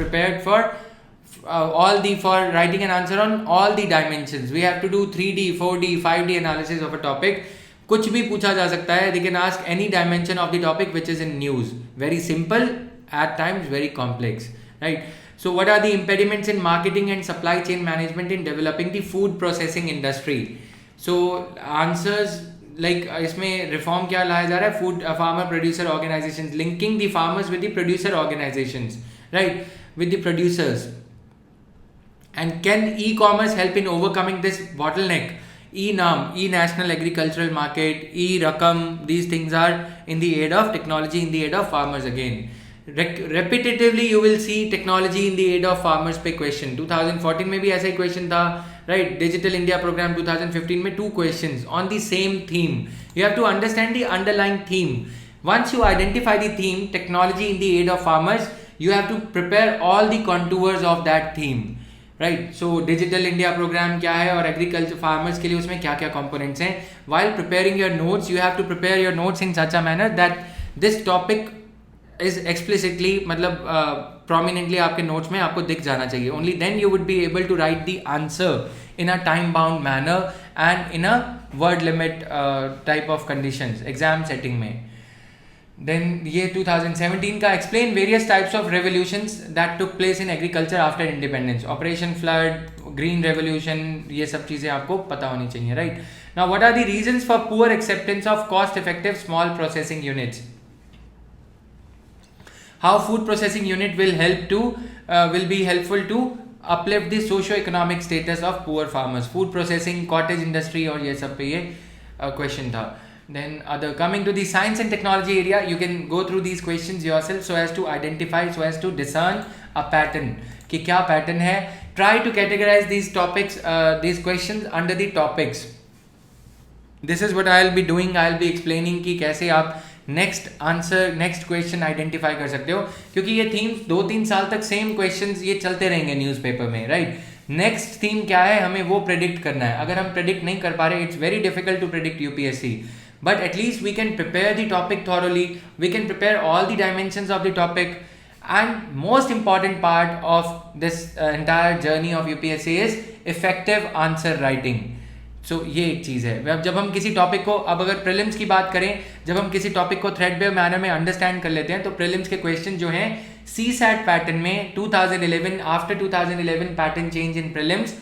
Speaker 1: prepared for for writing an answer on all the dimensions. We have to do 3D, 4D, 5D analysis of a topic. कुछ भी पूछा जा सकता है. They can ask any dimension of the topic which is in news. Very simple, at times very complex, right? So what are the impediments in marketing and supply chain management in developing the food processing industry? So answers like इसमें reform क्या लाया जा रहा है? Food farmer producer organizations, linking the farmers with the producer organizations, right? With the producers. And can e-commerce help in overcoming this bottleneck? E-NAM, e-National Agricultural Market, e-Rakam, these things are in the aid of technology, in the aid of farmers again. Repetitively you will see technology in the aid of farmers पे question. 2014 में भी ऐसा ही question था, right? Digital India program 2015 में 2 questions on the same theme. You have to understand the underlying theme. Once you identify the theme, technology in the aid of farmers, you have to prepare all the contours of that theme. Right. So digital India program क्या है और agriculture farmers के लिए उसमें क्या क्या components हैं. While preparing your notes you have to prepare your notes in such a manner that this topic is explicitly मतलब प्रोमिनेंटली आपके नोट्स में आपको दिख जाना चाहिए. Only then you would be able to write the answer in a time bound manner and in a word limit type of conditions exam setting में. Then ये 2017 का explain various types of revolutions that took place in agriculture after independence. Operation Flood, Green Revolution, ये सब चीज़ें आपको पता होनी चाहिए, right? Now what are the reasons for poor acceptance of cost-effective small processing units? How food processing unit will be helpful to uplift the socio-economic status of poor farmers. Food processing, cottage industry और ये सब पे ये question था. Then coming to the science and technology area, you can go through these questions yourself so as to identify, so as to discern a pattern कि क्या pattern है. Try to categorize these topics, these questions under the topics. This is what I'll be doing. I'll be explaining कि कैसे आप next question identify कर सकते हो, क्योंकि ये themes 2-3 साल तक same questions ये चलते रहेंगे newspaper में, right? Next theme क्या है हमें वो predict करना है. अगर हम predict नहीं कर पा रहे, it's very difficult to predict UPSC. But at least we can prepare the topic thoroughly, we can prepare all the dimensions of the topic, and most important part of this entire journey of UPSC is effective answer writing. So ये एक चीज़ है. अब जब हम किसी topic को, अब अगर प्रीलिम्स की बात करें, जब हम किसी टॉपिक को थ्रेडबेयर मैनर में अंडरस्टैंड कर लेते हैं तो प्रीलिम्स के क्वेश्चन जो हैं CSAT पैटर्न में 2011 after 2011 pattern change in prelims,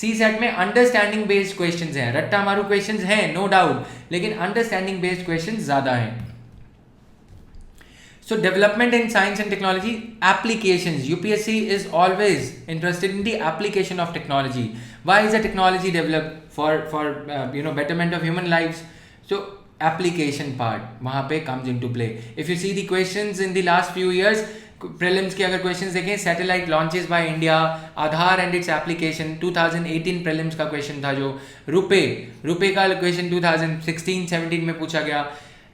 Speaker 1: CSAT में अंडरस्टैंडिंग बेस्ड क्वेश्चंस हैं. रट्टा मारू क्वेश्चंस हैं नो डाउट, लेकिन अंडरस्टैंडिंग बेस्ड क्वेश्चंस ज़्यादा हैं. So development in science and technology applications. UPSC is always interested in the application of technology. Why is the technology developed? For betterment of human lives. So application part वहाँ पे comes into play. If you see the questions in the last few years, prelims के अगर questions देखें, satellite launches by India, Aadhaar and its application 2018 prelims का question था, जो RuPay का question 2016-17 में पूछा गया।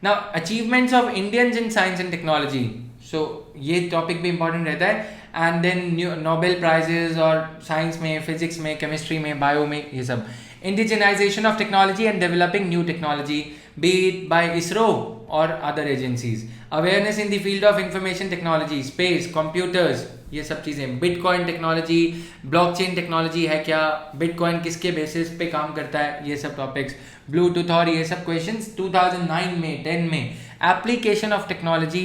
Speaker 1: Now achievements of Indians in science and technology, so ये टॉपिक भी इंपॉर्टेंट रहता है। एंड देन नोबेल प्राइजेस और साइंस में, फिजिक्स में, केमिस्ट्री में, बायो में, ये सब। Indigenisation of technology and developing new technology be it by ISRO or other agencies, awareness in the field of information technology, space, computers, ये सब चीज़ें, बिटकॉइन टेक्नोलॉजी, ब्लॉकचेन टेक्नोलॉजी है क्या, बिटकॉइन किसके बेसिस पे काम करता है, ये सब टॉपिक्स, ब्लूटूथ और ये सब क्वेश्चंस 2009 में 10 में। Application of technology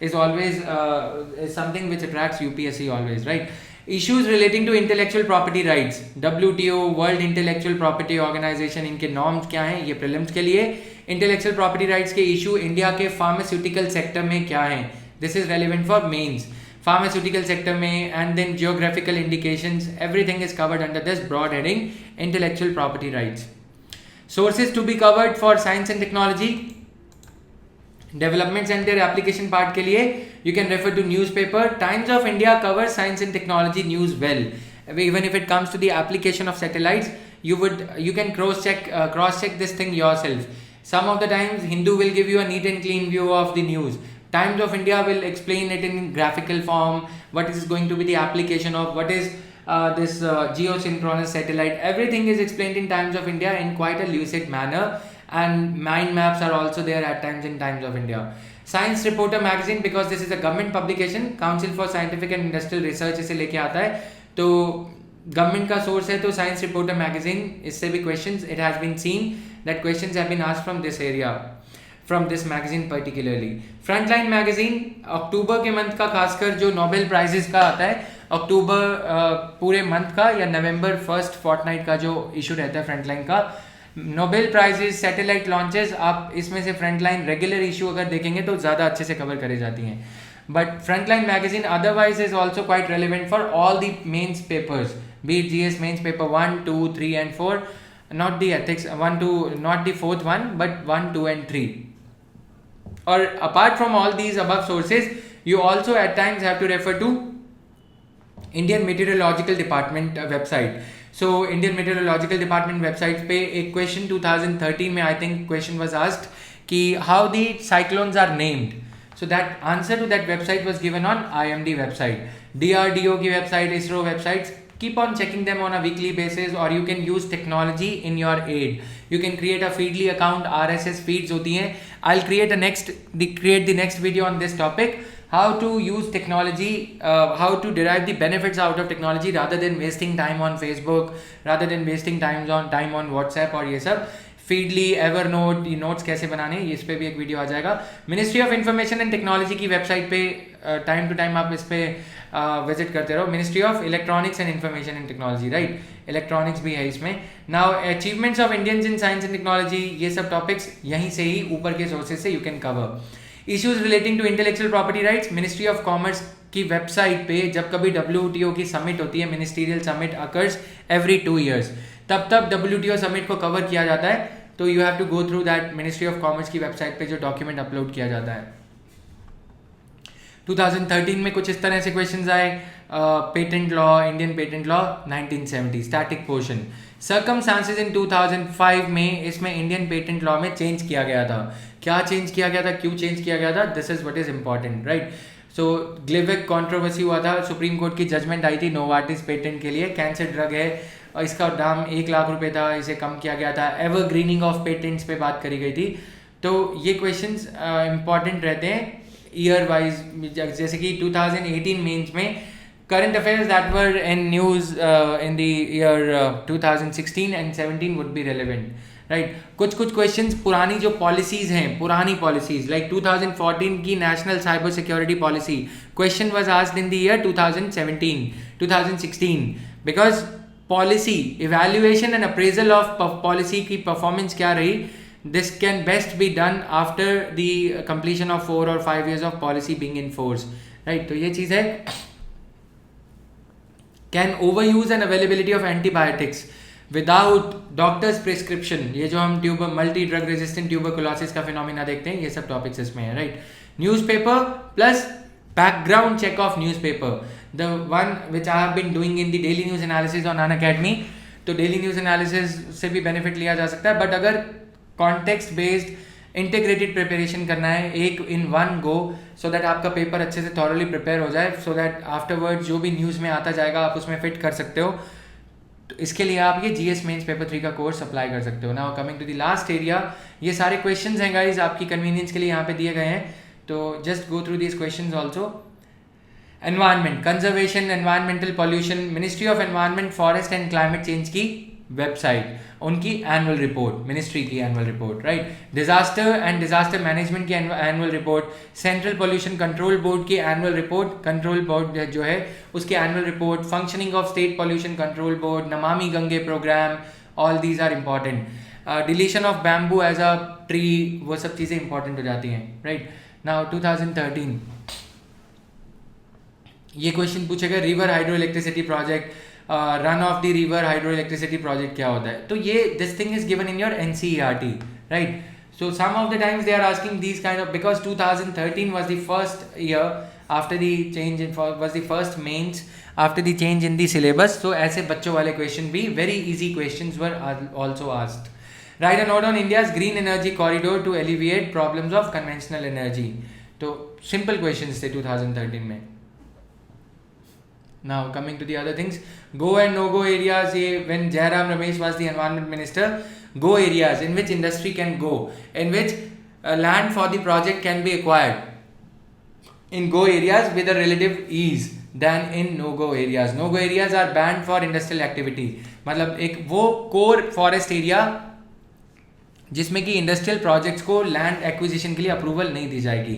Speaker 1: is always something which attracts UPSC always, right? Issues relating to intellectual property rights, WTO, World Intellectual Property Organization, इनके नॉर्म्स क्या हैं, ये प्रीलिम्स के लिए। इंटेलेक्चुअल प्रॉपर्टी राइट्स के इशू इंडिया के फार्मास्यूटिकल सेक्टर में क्या हैं, this is relevant for mains. Pharmaceutical sector में, and then geographical indications, everything is covered under this broad heading intellectual property rights. Sources to be covered for science and technology, development centre application part के लिए you can refer to newspaper. Times of India covers science and technology news well. Even if it comes to the application of satellites, you can cross check this thing yourself. Some of the times Hindu will give you a neat and clean view of the news. Times of India will explain it in graphical form, what is going to be the application of, what is this geosynchronous satellite. Everything is explained in Times of India in quite a lucid manner, and mind maps are also there at times in Times of India. Science Reporter magazine, because this is a government publication, Council for Scientific and Industrial Research इसे लेके आता है, तो government का source है, तो science reporter magazine, इससे भी questions, it has been seen that questions have been asked from this area, from this magazine particularly. Frontline magazine October के मंथ का, खासकर जो नोबेल प्राइजेस का आता है, अक्टूबर पूरे मंथ का या नवंबर फर्स्ट फोर्टनाइट का जो इशू रहता है फ्रंटलाइन का, नोबेल प्राइजेस, सैटेलाइट लॉन्चेस, आप इसमें से फ्रंटलाइन रेगुलर इशू अगर देखेंगे तो ज़्यादा अच्छे से कवर करे जाती हैं। But Frontline magazine otherwise is also quite relevant for all the mains papers, be it GS mains paper 1, 2, 3 and 4, not the ethics 1, 2, not the fourth one, but 1, 2 and 3. Or apart from all these above sources, you also at times have to refer to Indian Meteorological Department website. So Indian Meteorological Department website पे एक question 2013 में I think question was asked कि how the cyclones are named, so that answer to that website was given on IMD website, DRDO की website, ISRO websites. Keep on checking them on a weekly basis, or you can use technology in your aid. You can create a Feedly account, RSS feeds होती हैं. I'll create the next video on this topic, how to use technology, how to derive the benefits out of technology rather than wasting time on Facebook, rather than wasting time on WhatsApp और ये सब. Feedly, Evernote, ये notes कैसे बनाने, इस पे भी एक वीडियो आ जाएगा. Ministry of information and technology की वेबसाइट पे टाइम टू टाइम आप इस पे विजिट करते रहो. Ministry of electronics and information and technology, right, electronics भी है इसमें. Now achievements of Indians in science and technology, ये सब टॉपिक्स यहीं से ही ऊपर के सोर्सेज से you can cover. Issues relating to intellectual property rights, ministry of commerce की वेबसाइट पे जब कभी WTO की समिट होती है, ministerial summit occurs every 2 years, तब WTO समिट को कवर किया जाता है. तो you have to go through that ministry of commerce की वेबसाइट पे जो डॉक्यूमेंट अपलोड किया जाता है. 2013 में कुछ इस तरह से क्वेश्चंस आए. Patent law, Indian patent law 1970, static portion. Circumstances इन 2005 में इसमें इंडियन पेटेंट लॉ में चेंज किया गया था. क्या चेंज किया गया था, क्यों चेंज किया गया था, this is what is important, right. So Glivec controversy हुआ था, सुप्रीम कोर्ट की जजमेंट आई थी नोवार्टिस पेटेंट के लिए. कैंसर ड्रग है, इसका दाम 1 लाख रुपए था, इसे कम किया गया था. एवरग्रीनिंग ऑफ पेटेंट्स पे बात करी गई थी. तो ये क्वेश्चंस इंपॉर्टेंट रहते हैं ईयर वाइज. जैसे कि 2018 मेंस में current affairs that were in news in the year 2016 and 17 would be relevant, right. कुछ क्वेश्चंस पुरानी जो पॉलिसीज हैं, पुरानी पॉलिसीज लाइक 2014 की national cyber security policy, question was asked in the year 2017, 2016, because policy evaluation and appraisal of policy की performance क्या रही, this can best be done after the completion of 4 or 5 years of policy being in force, right. तो ये चीज़ है. Can overuse and availability of antibiotics without doctor's prescription, ये जो हम multi drug resistant tuberculosis का phenomena देखते हैं, ये सब टॉपिक्स इसमें है, right. Newspaper plus background check of newspaper, the one which I have been doing in the daily news analysis on Unacademy. तो डेली न्यूज़ एनालिसिस से भी बेनिफिट लिया जा सकता है, बट अगर कॉन्टेक्स्ट बेस्ड इंटीग्रेटेड प्रिपरेशन करना है एक in one go, so that आपका पेपर अच्छे से थॉरली प्रिपेयर हो जाए, सो दैट आफ्टरवर्ड जो भी न्यूज़ में आता जाएगा आप उसमें फिट कर सकते हो, तो इसके लिए आप ये जीएस मेंस पेपर 3 का कोर्स अप्लाई कर सकते हो. Now coming to the last area, ये सारे क्वेश्चंस हैं गाइज आपकी कन्वीनियंस के लिए यहाँ पे दिए गए हैं, तो just go through these questions also. Environment conservation, environmental pollution, ministry of environment, forest and climate change की वेबसाइट, उनकी एनुअल रिपोर्ट, मिनिस्ट्री की annual report, right. Disaster and disaster management की annual report, central pollution control board की annual report, control board जो है उसकी annual report, functioning of state pollution control board, Namami Gange programme, all these are important. Deletion of bamboo as a tree, वो सब चीज़ें important हो जाती हैं, राइट. नाउ 2013 ये क्वेश्चन पूछेगा river hydro electricity project, run of the river hydro electricity project क्या होता है, तो ये this thing is given in your NCERT, right. So some of the times they are asking these kind of, because 2013 was the first year after the change in, was the first mains after the change in the syllabus, so ऐसे बच्चों वाले question भी very easy questions were also asked. Write a note on India's green energy corridor to alleviate problems of conventional energy. तो simple questions थे 2013 में. Now coming to the other things, go and no go areas, ये when Jairam Ramesh was the environment minister, go areas in which industry can go, in which land for the project can be acquired in go areas with a relative ease than in no go areas. No go areas are banned for industrial activity, मतलब एक वो core forest area जिसमें कि industrial projects को land acquisition के लिए approval नहीं दी जाएगी.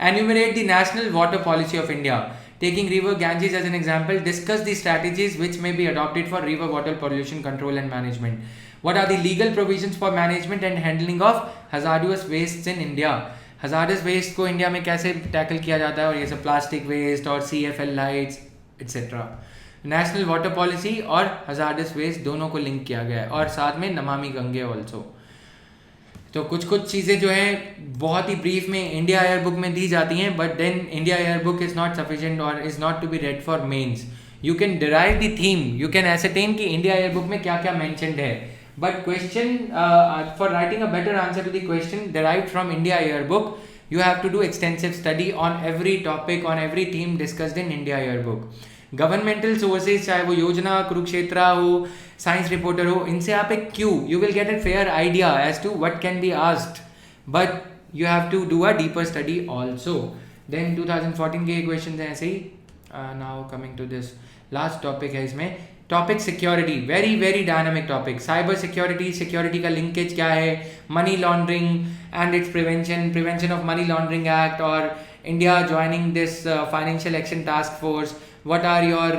Speaker 1: Enumerate the national water policy of India, taking river Ganges as an example, discuss the strategies which may be adopted for river water pollution control and management. What are the legal provisions for management and handling of hazardous wastes in India? Hazardous waste को India में कैसे tackle किया जाता है, और ये सब plastic waste और CFL lights etcetera. National water policy और hazardous waste दोनों को लिंक किया गया है, और साथ में नमामि गंगे ऑल्सो. तो कुछ चीज़ें जो हैं बहुत ही ब्रीफ में इंडिया एयर बुक में दी जाती हैं, but then India year book is not sufficient और is not to be read for mains. You can derive the theme, you can ascertain कि इंडिया एयर बुक में क्या क्या मेंशनड है, but question for writing a better answer to the question derived from India year book, you have to do extensive study on every topic, on every theme discussed in India Year Book. Governmental sources चाहे वो योजना, कुरुक्षेत्रा हो, science reporter हो, इनसे आप एक Q you will get a fair idea as to what can be asked, but you have to do a deeper study also. Then 2014 के question हैं ऐसे ही. Now coming to this last topic है इसमें, topic security, very very dynamic topic. Cyber security, security का linkage क्या है, money laundering and its prevention, prevention of money laundering act, और India joining this financial action task force. What are your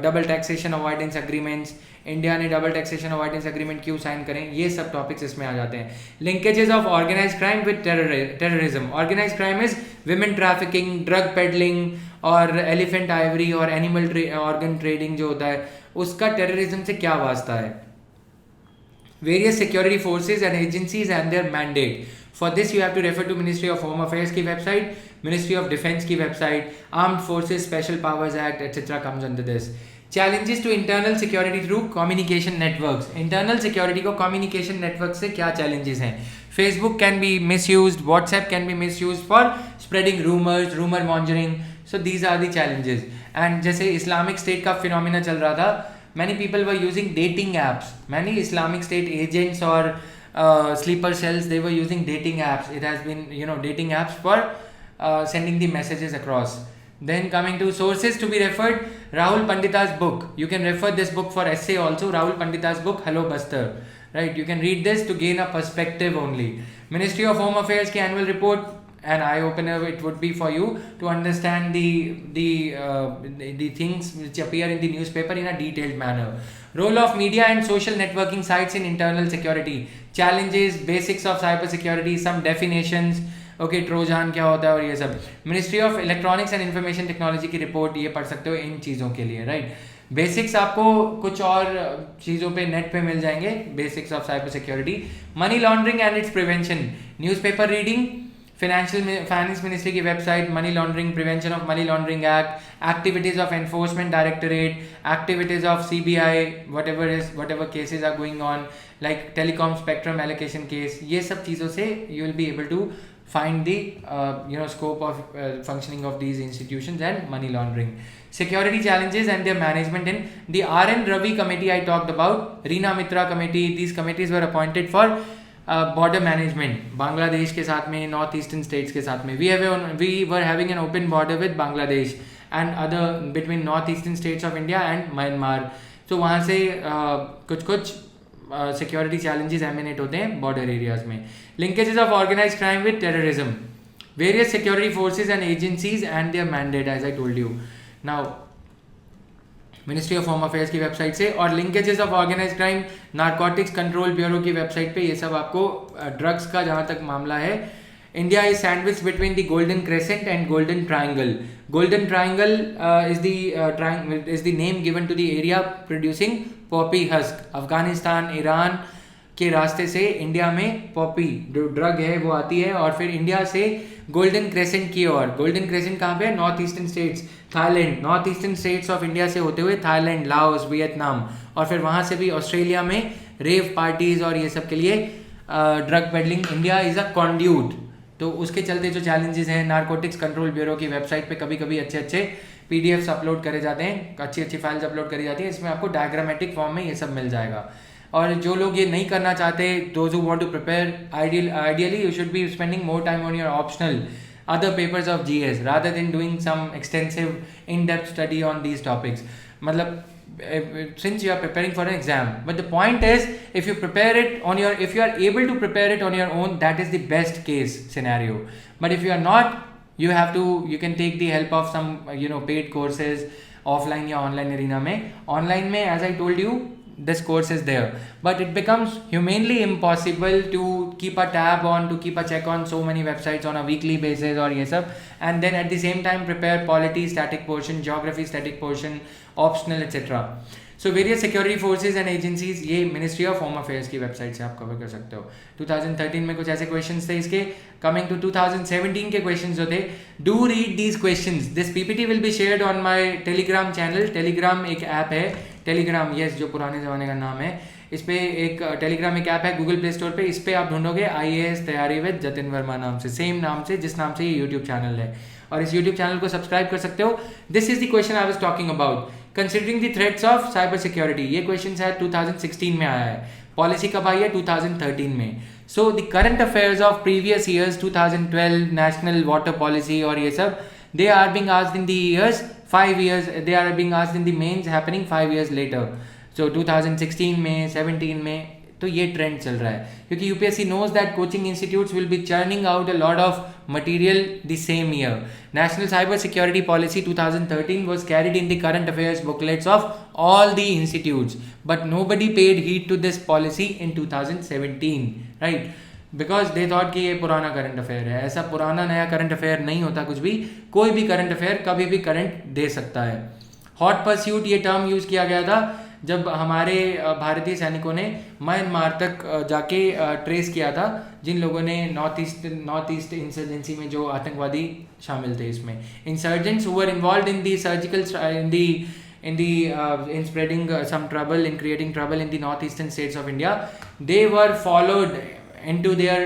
Speaker 1: double taxation avoidance agreements, India ने double taxation avoidance agreement क्यों sign करें, ये सब topics इसमें आ जाते हैं. Linkages of organize crime with terrorism. Organize crime is women trafficking, drug peddling और एलिफेंट आइवरी और एनिमल ऑर्गन ट्रेडिंग जो होता है उसका टेररिज्म से क्या वास्ता है. Various security forces and agencies and their mandate. For this you have to refer to Ministry of Home Affairs की website, Ministry of Defence की website, Armed Forces Special Powers Act etc. comes under this. Challenges to internal security through communication networks. Internal security को communication network से क्या challenges हैं? Facebook can be misused, WhatsApp can be misused for spreading rumors, rumor mongering. So these are the challenges. And जैसे Islamic State का phenomena चल रहा था, many people were using dating apps. Many Islamic State agents or sleeper cells, they were using dating apps. It has been, dating apps for sending the messages across. Then coming to sources to be referred, Rahul Pandita's book. You can refer this book for essay also. Rahul Pandita's book, Hello Buster. Right? You can read this to gain a perspective only. Ministry of Home Affairs की annual report, an eye opener it would be for you to understand the things which appear in the newspaper in a detailed manner. Role of media and social networking sites in internal security. Challenges, basics of cyber security, some definitions. Okay, ट्रोजान क्या होता है और ये सब. Ministry of electronics and information technology की report ये पढ़ सकते हो इन चीज़ों के लिए, राइट. बेसिक्स आपको कुछ और चीज़ों पे नेट पे मिल जाएंगे. Basics of cyber security, money laundering and its prevention, newspaper reading, finance ministry की website, money laundering, prevention of money laundering act, activities of enforcement directorate, activities of CBI, whatever cases are going on, like telecom spectrum allocation case, ये सब चीज़ों से you will be able to find the scope of functioning of these institutions and money laundering. Security challenges and their management in the R.N. Ravi committee I talked about, Reena Mitra committee, these committees were appointed for border management. Bangladesh के साथ में, north eastern states के साथ में, we were having an open border with Bangladesh and other between north eastern states of India and Myanmar. So वहाँ से कुछ security challenges emanate होते हैं बॉर्डर एरियाज में. Linkages of organize crime with terrorism, various security forces and agencies and their mandate, as I told you. Now ministry of home affairs की website से, और linkages of organize crime narcotics control bureau की website पे, ये सब आपको drugs का जहाँ तक मामला है. India is sandwiched between the Golden Crescent and Golden Triangle. Golden Triangle is the name given to the area producing poppy husk. Afghanistan, Iran के रास्ते से इंडिया में पॉपी जो ड्रग है वो आती है, और फिर इंडिया से गोल्डन क्रेसेंट की ओर. गोल्डन क्रेसेंट कहाँ पे है? North eastern states, Thailand, north eastern states of India से होते हुए थाईलैंड, लाओस, वियतनाम, और फिर वहाँ से भी ऑस्ट्रेलिया में रेव पार्टीज और ये सब के लिए drug peddling. India is a conduit. तो उसके चलते जो चैलेंजेस हैं, नारकोटिक्स कंट्रोल ब्यूरो की वेबसाइट पे कभी कभी अच्छे PDFs अपलोड करे जाते हैं, अच्छी फाइल्स अपलोड करी जाती हैं, इसमें आपको डायग्रामेटिक फॉर्म में ये सब मिल जाएगा. और जो लोग ये नहीं करना चाहते, those who want to prepare, ideally you should be spending more time on your optional other papers of GS rather than doing some extensive in-depth study on these topics. मतलब since you are preparing for an exam, but the point is, if you prepare it on your, if you are able to prepare it on your own, that is the best case scenario. But if you are not, you can take the help of some paid courses offline या online arena में. Online में, as I told you, this course is there, but it becomes humanly impossible to keep a tab on, to keep a check on so many websites on a weekly basis or ये सब, and then at the same time prepare polity static portion, geography static portion, optional etc. So various security forces and agencies, ये Ministry of Home Affairs की website से आप cover कर सकते हो. 2013 में कुछ ऐसे क्वेश्चंस थे इसके. कमिंग टू 2017 के क्वेश्चंस जो थे, do read these questions. This PPT will be shared on my Telegram channel. Telegram एक ऐप है, टेलीग्राम, यस, जो पुराने ज़माने का नाम है. इस पे एक टेलीग्राम एक ऐप है गूगल प्ले स्टोर पे. इस पे आप ढूंढोगे IAS तैयारी विद जतिन वर्मा नाम से, सेम नाम से जिस नाम से ये यूट्यूब चैनल है, और इस यूट्यूब चैनल को सब्सक्राइब कर सकते हो. This is the question I was talking about. Considering the threats of cyber security, ये क्वेश्चन शायद 2016 में आया है. पॉलिसी कब आई है? 2013 में. So the current affairs of previous years, 2012 national water policy और ये सब, they are being asked in the years 5 years, they are being asked in the mains happening 5 years later. So 2016 में, 17 में, तो ये ट्रेंड चल रहा है, क्योंकि UPSC knows that coaching institutes will be churning out a lot of material the same year. National Cyber Security Policy 2013 was carried in the current affairs booklets of all the institutes, but nobody paid heed to this policy in 2017, right? Because they thought कि ये पुराना current affair है. ऐसा पुराना नया current affair नहीं होता कुछ भी. कोई भी करंट अफेयर कभी भी करंट दे सकता है. हॉट परस्यूट ये टर्म यूज़ किया गया था जब हमारे भारतीय सैनिकों ने म्यांमार तक जाके ट्रेस किया था जिन लोगों ने नॉर्थ ईस्ट इंसर्जेंसी में जो आतंकवादी शामिल थे. इसमें insurgents who were involved in the surgical in spreading some trouble, in creating trouble in the northeastern states of India, they were followed into their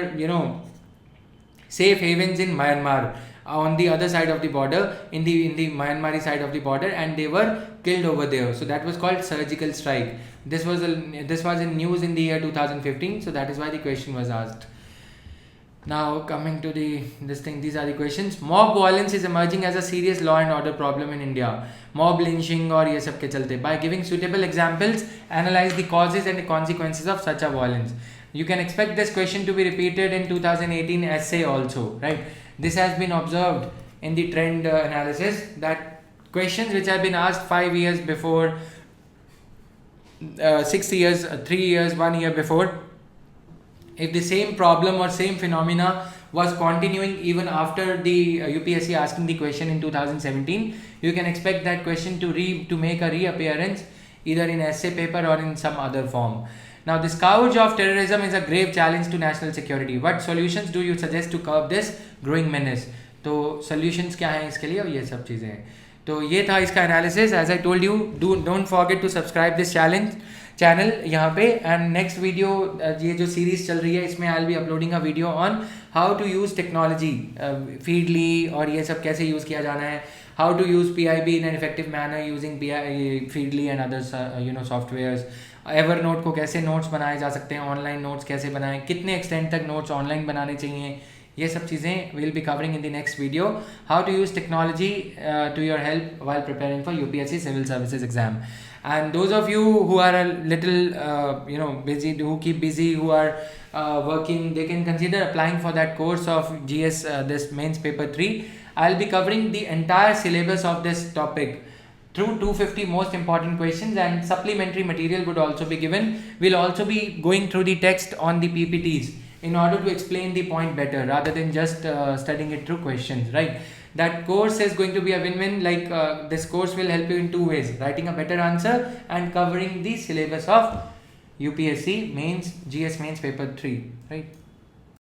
Speaker 1: safe havens in Myanmar, on the other side of the border, in the Myanmari side of the border, and they were killed over there. So that was called surgical strike. This was in news in the year 2015. So that is why the question was asked. Now coming to these are the questions. Mob violence is emerging as a serious law and order problem in India. Mob lynching और ये सब के चलते. By giving suitable examples, analyze the causes and the consequences of such a violence. You can expect this question to be repeated in 2018 essay also, right? This has been observed in the trend analysis, that questions which have been asked 5 years before, 6 years, 3 years, 1 year before, if the same problem or same phenomena was continuing even after the UPSC asking the question in 2017, you can expect that question to make a reappearance either in essay paper or in some other form. Now, the scourge of terrorism is a grave challenge to national security. What solutions do you suggest to curb this growing menace? तो solutions क्या हैं इसके लिए, और ये सब चीज़ें हैं. तो ये था इसका analysis. As I told you, don't forget to subscribe this channel यहाँ पे. एंड नेक्स्ट वीडियो, ये जो सीरीज चल रही है, इसमें I will be uploading a video on how to use technology, Feedly और ये सब कैसे यूज़ किया जाना है, how to use PIB in an effective manner using Feedly and others softwares. Evernote को कैसे नोट्स बनाए जा सकते हैं, ऑनलाइन नोट्स कैसे बनाएं, कितने एक्सटेंड तक नोट्स ऑनलाइन बनाने चाहिए, ये सब चीज़ें will be covering in the next video. How to use technology to your help while preparing for UPSC Civil Services exam. And those of you who are a little busy, who keep busy, who are working, they can consider applying for that course of GS, this mains paper 3. I'll be covering the entire syllabus of this topic through 250 most important questions, and supplementary material would also be given. We'll also be going through the text on the PPTs in order to explain the point better rather than just studying it through questions, right? That course is going to be a win-win. This course will help you in two ways: writing a better answer and covering the syllabus of UPSC mains, GS mains paper 3, right?